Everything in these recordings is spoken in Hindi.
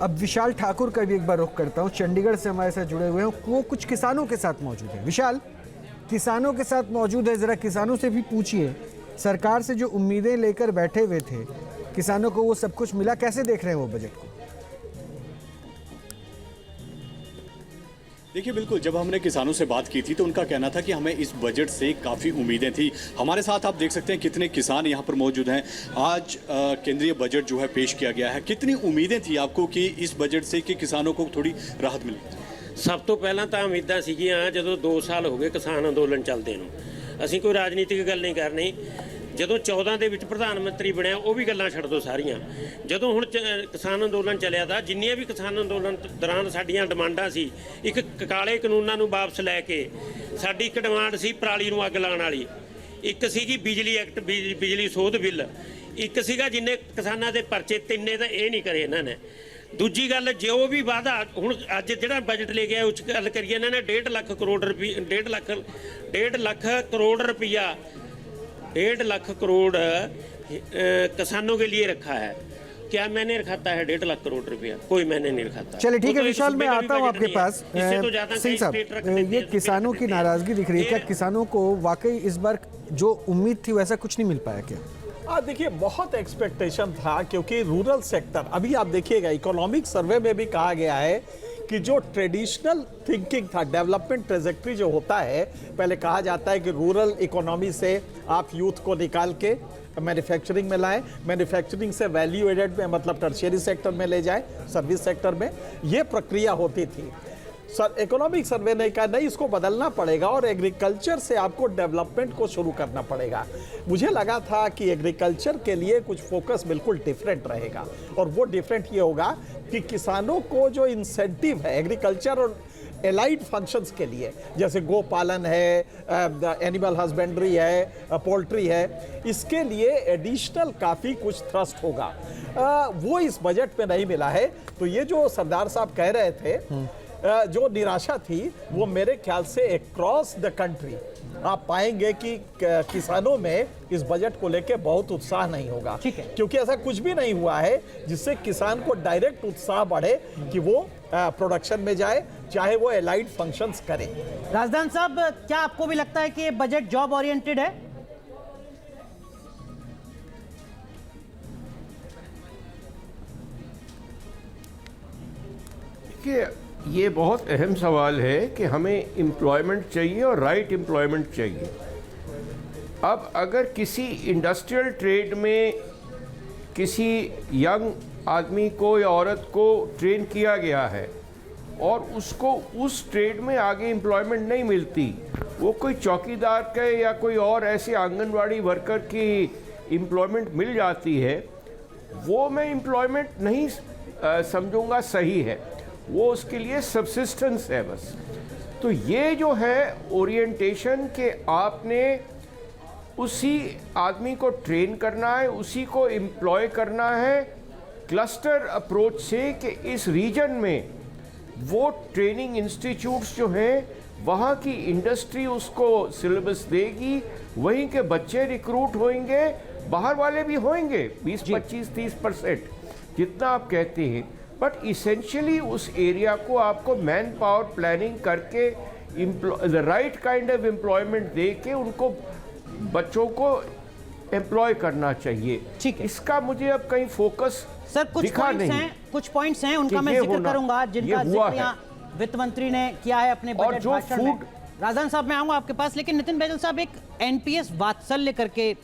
अब विशाल ठाकुर का भी एक बार रुख करता हूँ, चंडीगढ़ से हमारे साथ जुड़े हुए हैं, वो कुछ किसानों के साथ मौजूद है। विशाल, किसानों के साथ मौजूद है, जरा किसानों से भी पूछिए, सरकार से जो उम्मीदें लेकर बैठे हुए थे, किसानों को वो सब कुछ मिला, कैसे देख रहे हैं वो बजट को? देखिए, बिल्कुल, जब हमने किसानों से बात की थी तो उनका कहना था कि हमें इस बजट से काफ़ी उम्मीदें थी। हमारे साथ आप देख सकते हैं कितने किसान यहाँ पर मौजूद हैं। आज केंद्रीय बजट जो है पेश किया गया है, कितनी उम्मीदें थी आपको कि इस बजट से कि किसानों को थोड़ी राहत मिली? ਸਭ ਤੋਂ ਪਹਿਲਾਂ ਤਾਂ ਉਮੀਦਾਂ ਸੀਗੀਆਂ ਜਦੋਂ 2 ਸਾਲ ਹੋ ਗਏ ਕਿਸਾਨ ਅੰਦੋਲਨ ਚੱਲਦੇ ਨੂੰ। ਅਸੀਂ ਕੋਈ ਰਾਜਨੀਤਿਕ ਗੱਲ ਨਹੀਂ ਕਰਨੀ। ਜਦੋਂ 14 ਦੇ ਵਿੱਚ ਪ੍ਰਧਾਨ ਮੰਤਰੀ ਬਣਿਆ ਉਹ ਵੀ ਗੱਲਾਂ ਛੱਡ ਦਿਓ ਸਾਰੀਆਂ। ਜਦੋਂ ਹੁਣ ਕਿਸਾਨ ਅੰਦੋਲਨ ਚੱਲਿਆ ਤਾਂ ਜਿੰਨੀਆਂ ਵੀ ਕਿਸਾਨ ਅੰਦੋਲਨ ਦੌਰਾਨ ਸਾਡੀਆਂ ਡਿਮਾਂਡਾਂ ਸੀ, ਇੱਕ ਕਾਲੇ ਕਾਨੂੰਨਾਂ ਨੂੰ ਵਾਪਸ ਲੈ ਕੇ ਸਾਡੀ ਇੱਕ ਡਿਮਾਂਡ ਸੀ ਪਰਾਲੀ ਨੂੰ ਅੱਗ ਲਾਉਣ ਵਾਲੀ, ਇੱਕ ਸੀਗੀ ਬਿਜਲੀ ਐਕਟ ਬਿਜਲੀ ਸੋਧ ਬਿੱਲ, ਇੱਕ ਸੀਗਾ ਜਿੰਨੇ ਕਿਸਾਨਾਂ ਦੇ ਪਰਚੇ ਤਿੰਨੇ ਤਾਂ ਇਹ ਨਹੀਂ ਕਰੇ ਇਹਨਾਂ ਨੇ। ਦੂਜੀ ਗੱਲ, ਜੋ ਵੀ ਵਾਅਦਾ ਹੁਣ ਅੱਜ ਜਿਹੜਾ ਬਜਟ ਲੈ ਗਿਆ ਉਸ ਗੱਲ ਕਰੀਏ, ਇਹਨਾਂ ਨੇ 1.5 ਲੱਖ ਕਰੋੜ ਰੁਪਏ 1.5 ਲੱਖ ਕਰੋੜ रुपया 1.5 लाख करोड़ किसानों के लिए रखा है। क्या मैंने रखाता है 1.5 लाख करोड़ रुपया? कोई मैंने नहीं रखाता। चलिए ठीक है विशाल, मैं आता हूँ आपके पास। तो सिंह साहब, ये किसानों की नाराजगी दिख रही है, क्या किसानों को वाकई इस बार जो उम्मीद थी वैसा कुछ नहीं मिल पाया क्या? देखिए, बहुत एक्सपेक्टेशन था क्योंकि रूरल सेक्टर, अभी आप देखिएगा इकोनॉमिक सर्वे में भी कहा गया है कि जो ट्रेडिशनल थिंकिंग था, डेवलपमेंट ट्रेजेक्ट्री जो होता है, पहले कहा जाता है कि रूरल इकोनॉमी से आप यूथ को निकाल के मैन्युफैक्चरिंग में लाएं, मैन्युफैक्चरिंग से वैल्यू एडेड में मतलब टर्शियरी सेक्टर में ले जाएं, सर्विस सेक्टर में, ये प्रक्रिया होती थी। सर, इकोनॉमिक सर्वे ने कहा नहीं, इसको बदलना पड़ेगा और एग्रीकल्चर से आपको डेवलपमेंट को शुरू करना पड़ेगा। मुझे लगा था कि एग्रीकल्चर के लिए कुछ फोकस बिल्कुल डिफरेंट रहेगा और वो डिफरेंट ये होगा कि किसानों को जो इंसेंटिव है एग्रीकल्चर और एलाइड फंक्शंस के लिए, जैसे गो पालन है, एनिमल हस्बेंड्री है, पोल्ट्री है, इसके लिए एडिशनल काफ़ी कुछ थ्रस्ट होगा। वो इस बजट में नहीं मिला है। तो ये जो सरदार साहब कह रहे थे, जो निराशा थी, वो मेरे ख्याल से अक्रॉस द कंट्री आप पाएंगे कि किसानों में इस बजट को लेके बहुत उत्साह नहीं होगा। क्योंकि ऐसा कुछ भी नहीं हुआ है जिससे किसान को डायरेक्ट उत्साह बढ़े कि वो प्रोडक्शन में जाए, चाहे वो एलाइड फंक्शंस करे। राजदान साहब, क्या आपको भी लगता है कि ये बजट जॉब ओरिएंटेड है? देखिए, ये बहुत अहम सवाल है कि हमें एम्प्लॉयमेंट चाहिए और राइट एम्प्लॉयमेंट चाहिए। अब अगर किसी इंडस्ट्रियल ट्रेड में किसी यंग आदमी को या औरत को ट्रेन किया गया है और उसको उस ट्रेड में आगे एम्प्लॉयमेंट नहीं मिलती, वो कोई चौकीदार के या कोई और ऐसे आंगनवाड़ी वर्कर की एम्प्लॉयमेंट मिल जाती है, वो मैं एम्प्लॉयमेंट नहीं समझूंगा सही है। वो उसके लिए सब्सिस्टेंस है बस। तो ये जो है ओरिएंटेशन के आपने उसी आदमी को ट्रेन करना है, उसी को एम्प्लॉय करना है क्लस्टर अप्रोच से कि इस रीजन में वो ट्रेनिंग इंस्टीट्यूट्स जो हैं वहाँ की इंडस्ट्री उसको सिलेबस देगी, वहीं के बच्चे रिक्रूट होंगे, बाहर वाले भी होंगे 20, 25, 30% जितना आप कहते हैं। बट इसेंशियली उस एरिया को आपको मैन पावर प्लानिंग करके the right kind of employment दे के उनको बच्चों को एम्प्लॉय करना चाहिए। ठीक है, इसका मुझे अब कहीं फोकस सर कुछ पॉइंट्स हैं उनका मैं जिक्र करूंगा, जिनका जिक्र वित्त मंत्री ने किया है अपने बजट भाषण में। राजदान साहब, मैं आऊंगा आपके पास, लेकिन नितिन बैजल साहब, एक एनपीएस वात्सल्य करके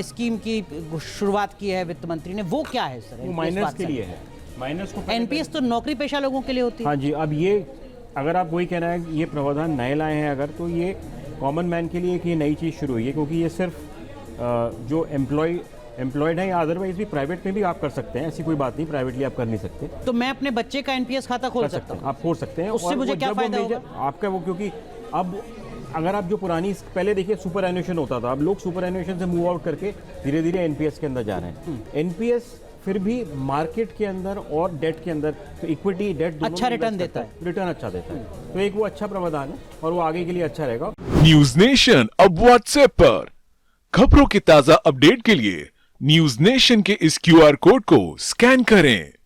स्कीम की शुरुआत की है वित्त मंत्री ने, वो क्या है सर? माइनर्स के लिए है। माइनस को एनपीएस तो नौकरी पेशा लोगों के लिए होती है। हाँ जी, अब ये अगर आप वही कहना है ये प्रावधान नए लाए हैं अगर, तो ये कॉमन मैन के लिए एक ये नई चीज़ शुरू हुई है, क्योंकि ये सिर्फ जो एम्प्लॉयड है या अदरवाइज भी प्राइवेट में भी आप कर सकते हैं, ऐसी कोई बात नहीं, प्राइवेटली आप कर नहीं सकते। तो मैं अपने बच्चे का एनपीएस खाता खोल सकता हूँ? आप खोल सकते हैं। उससे मुझे क्या फायदा होगा आपका? वो क्योंकि अब अगर आप जो पुरानी, पहले देखिए सुपर एनुएशन होता था, अब लोग सुपर एनुएशन से मूव आउट करके धीरे धीरे एनपीएस के अंदर जा रहे हैं। एनपीएस फिर भी मार्केट के अंदर और डेट के अंदर, तो इक्विटी डेट अच्छा रिटर्न देता है, रिटर्न अच्छा देता है। तो एक वो अच्छा प्रावधान है और वो आगे के लिए अच्छा रहेगा। न्यूज नेशन अब व्हाट्सएप पर खबरों की ताजा अपडेट के लिए न्यूज नेशन के इस क्यूआर कोड को स्कैन करें।